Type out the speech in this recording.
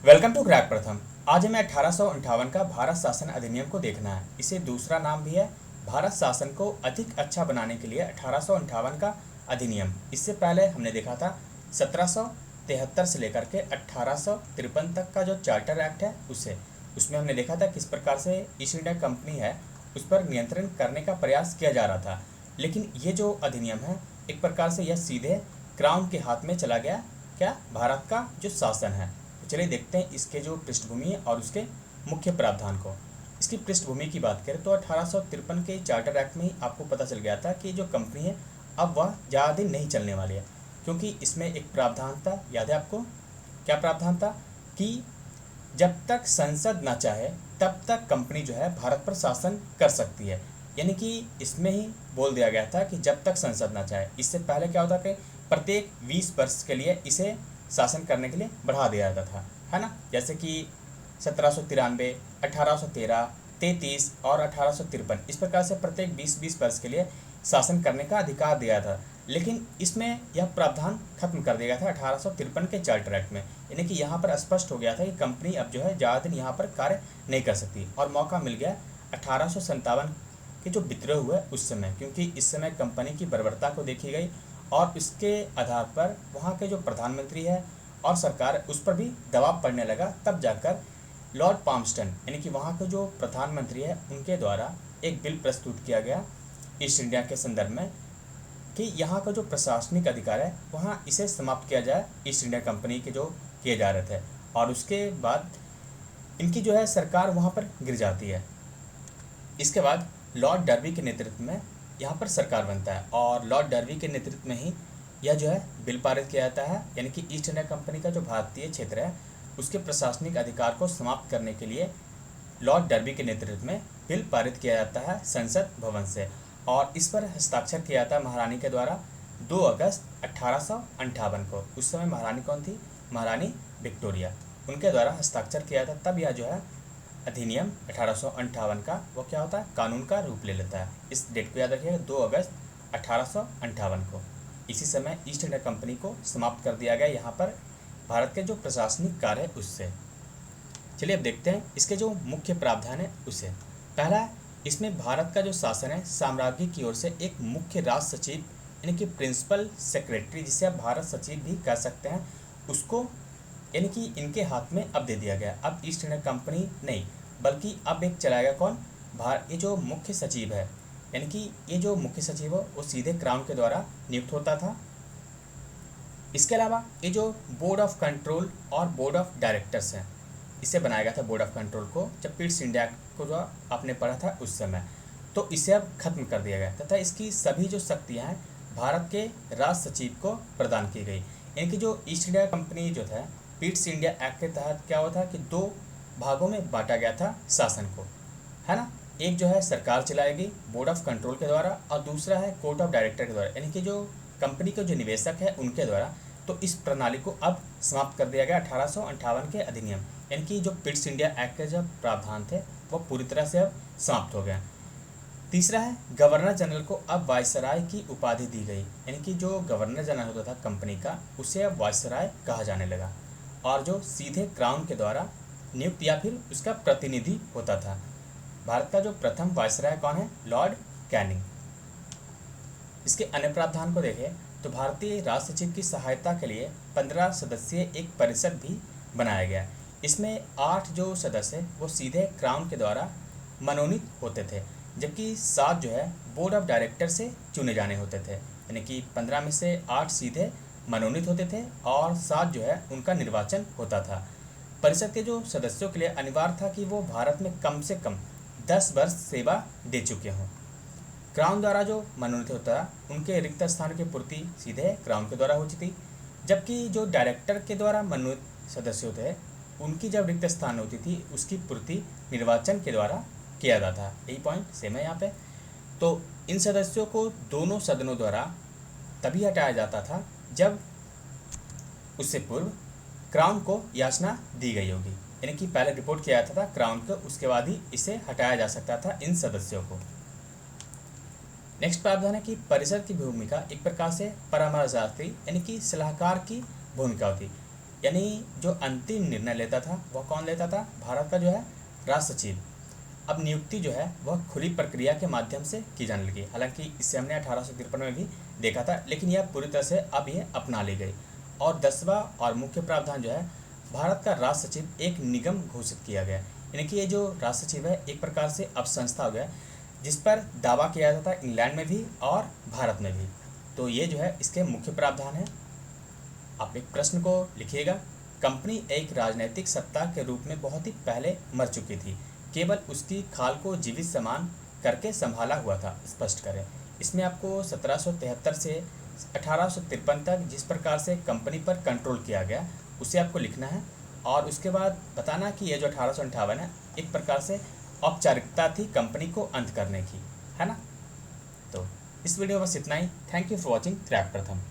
Welcome to crack प्रथम। आज हमें 1858 का भारत शासन अधिनियम को देखना है। इसे दूसरा नाम भी है भारत शासन को अधिक अच्छा बनाने के लिए 1858 का अधिनियम। इससे पहले हमने देखा था 1773 से लेकर के 1853 तक का जो चार्टर एक्ट है उसमें हमने देखा था किस प्रकार से ईस्ट इंडिया कंपनी है उस पर नियंत्रण करने का प्रयास किया जा रहा था। लेकिन ये जो अधिनियम है एक प्रकार से यह सीधे क्राउन के हाथ में चला गया, क्या भारत का जो शासन है। तो चलिए देखते हैं इसके जो पृष्ठभूमि है और उसके मुख्य प्रावधान को। इसकी पृष्ठभूमि की बात करें तो 1853 के चार्टर एक्ट में ही आपको पता चल गया था कि जो कंपनी है अब वह ज़्यादा दिन नहीं चलने वाली है, क्योंकि इसमें एक प्रावधान था, याद है आपको क्या प्रावधान था कि जब तक संसद ना चाहे तब तक कंपनी जो है भारत पर शासन कर सकती है। यानी कि इसमें ही बोल दिया गया था कि जब तक संसद ना चाहे। इससे पहले क्या होता कि प्रत्येक 20 वर्ष के लिए इसे शासन करने के लिए बढ़ा दिया जाता था, है ना। जैसे कि 1793, 1813, 33 और 1853 इस प्रकार से प्रत्येक 20-20 वर्ष के लिए शासन करने का अधिकार दिया था। लेकिन इसमें यह प्रावधान खत्म कर दिया गया था 1853 के चार्टर एक्ट में। यानी कि यहाँ पर स्पष्ट हो गया था कि कंपनी अब जो है ज़्यादा दिन यहाँ पर कार्य नहीं कर सकती, और मौका मिल गया 1857 के जो विद्रोह हुए उस समय, क्योंकि इस समय कंपनी की बर्बरता को देखी गई और इसके आधार पर वहाँ के जो प्रधानमंत्री है और सरकार उस पर भी दबाव पड़ने लगा। तब जाकर लॉर्ड पाम्स्टन यानी कि वहाँ के जो प्रधानमंत्री है उनके द्वारा एक बिल प्रस्तुत किया गया ईस्ट इंडिया के संदर्भ में कि यहाँ का जो प्रशासनिक अधिकार है वहाँ इसे समाप्त किया जाए, ईस्ट इंडिया कंपनी के जो किए जा रहे थे। और उसके बाद इनकी जो है सरकार वहाँ पर गिर जाती है। इसके बाद लॉर्ड डर्बी के नेतृत्व में यहाँ पर सरकार बनता है और लॉर्ड डर्बी के नेतृत्व में ही यह जो है बिल पारित किया जाता है। यानी कि ईस्ट इंडिया कंपनी का जो भारतीय क्षेत्र है उसके प्रशासनिक अधिकार को समाप्त करने के लिए लॉर्ड डर्बी के नेतृत्व में बिल पारित किया जाता है संसद भवन से, और इस पर हस्ताक्षर किया जाता है महारानी के द्वारा 2 अगस्त 1858 को। उस समय महारानी कौन थी? महारानी विक्टोरिया, उनके द्वारा हस्ताक्षर किया था। तब यह जो है अधिनियम 1858 का वो क्या होता है, कानून का रूप ले लेता है। इस डेट को याद रखिएगा, 2 अगस्त 1858 को। इसी समय ईस्ट इंडिया कंपनी को समाप्त कर दिया गया यहाँ पर भारत के जो प्रशासनिक कार्य है उससे। चलिए अब देखते हैं इसके जो मुख्य प्रावधान है उसे। पहला, इसमें भारत का जो शासन है साम्राज्य की ओर से एक मुख्य राज सचिव यानी कि प्रिंसिपल सेक्रेटरी, जिसे आप भारत सचिव भी कह सकते हैं, उसको यानी कि इनके हाथ में अब दे दिया गया। अब ईस्ट इंडिया कंपनी नहीं, बल्कि अब एक चलाएगा कौन? ये जो मुख्य सचिव है, यानी कि ये जो मुख्य सचिव है वो सीधे क्राउन के द्वारा नियुक्त होता था। इसके अलावा ये जो बोर्ड ऑफ कंट्रोल और बोर्ड ऑफ डायरेक्टर्स हैं, इसे बनाया गया था बोर्ड ऑफ कंट्रोल को जब पीट्स इंडिया को जो आपने पढ़ा था उस समय, तो इसे अब खत्म कर दिया गया तथा इसकी सभी जो शक्तियाँ हैं भारत के राज सचिव को प्रदान की गई। यानी कि जो ईस्ट इंडिया कंपनी जो था पीट्स इंडिया एक्ट के तहत क्या हुआ था कि 2 भागों में बांटा गया था शासन को, है ना। एक जो है सरकार चलाएगी बोर्ड ऑफ कंट्रोल के द्वारा, और दूसरा है कोर्ट ऑफ डायरेक्टर के द्वारा, यानी कि जो कंपनी के जो निवेशक है उनके द्वारा। तो इस प्रणाली को अब समाप्त कर दिया गया 1858 के अधिनियम, यानी कि जो पिट्स इंडिया एक्ट के जो प्रावधान थे वो पूरी तरह से अब समाप्त हो गया। तीसरा है गवर्नर जनरल को अब वायसराय की उपाधि दी गई, यानी कि जो गवर्नर जनरल होता था कंपनी का उसे अब वायसराय कहा जाने लगा, और जो सीधे क्राउन के द्वारा नियुक्त या फिर उसका प्रतिनिधि होता था। भारत का जो प्रथम वायसराय कौन है? Lord Canning. इसके अन्य प्रावधान को देखें तो भारतीय राज सचिव की सहायता के लिए 15 सदस्यीय एक परिषद भी बनाया गया। इसमें 8 जो सदस्य वो सीधे क्राउन के द्वारा मनोनीत होते थे, जबकि 7 जो है बोर्ड ऑफ डायरेक्टर से चुने जाने होते थे। यानी कि 15 में से 8 सीधे मनोनीत होते थे और 7 जो है उनका निर्वाचन होता था। परिषद के जो सदस्यों के लिए अनिवार्य था कि वो भारत में कम से कम 10 वर्ष सेवा दे चुके हों। क्राउन द्वारा जो मनोनीत होता है उनके रिक्त स्थान की पूर्ति सीधे क्राउन के द्वारा होती थी, जबकि जो डायरेक्टर के द्वारा मनोनीत सदस्य होते हैं उनकी जब रिक्त स्थान होती थी उसकी पूर्ति निर्वाचन के द्वारा किया जाता था। यही पॉइंट सेम है यहाँ पे। तो इन सदस्यों को दोनों सदनों द्वारा तभी हटाया जाता था जब उससे पूर्व क्राउन को याचना दी गई होगी, यानी कि पहले रिपोर्ट किया जाता था क्राउन को, उसके बाद ही इसे हटाया जा सकता था इन सदस्यों को। नेक्स्ट प्रावधान है कि परिषद की भूमिका एक प्रकार से परामर्शदात्री यानी कि सलाहकार की भूमिका होती। यानी जो अंतिम निर्णय लेता था वह कौन लेता था? भारत का जो है राष्ट्र सचिव। अब नियुक्ति जो है वह खुली प्रक्रिया के माध्यम से की जाने लगी। हालांकि इससे हमने 1853 में भी देखा था, लेकिन यह पूरी तरह से अब ये अपना ली गई। और 10वां और मुख्य प्रावधान जो है, भारत का राष्ट्र सचिव एक निगम घोषित किया गया। यानी कि ये जो राष्ट्र सचिव है एक प्रकार से अब संस्था हो गया, जिस पर दावा किया जाता था इंग्लैंड में भी और भारत में भी। तो ये जो है इसके मुख्य प्रावधान है। आप एक प्रश्न को लिखिएगा। कंपनी एक राजनीतिक सत्ता के रूप में बहुत ही पहले मर चुकी थी, केवल उसकी खाल को जीवित समान करके संभाला हुआ था, स्पष्ट करें। इसमें आपको 1773 से 1853 तक जिस प्रकार से कंपनी पर कंट्रोल किया गया उसे आपको लिखना है, और उसके बाद बताना कि यह जो 1858 है एक प्रकार से औपचारिकता थी कंपनी को अंत करने की, है ना। तो इस वीडियो में बस इतना ही। Thank you for watching crack प्रथम।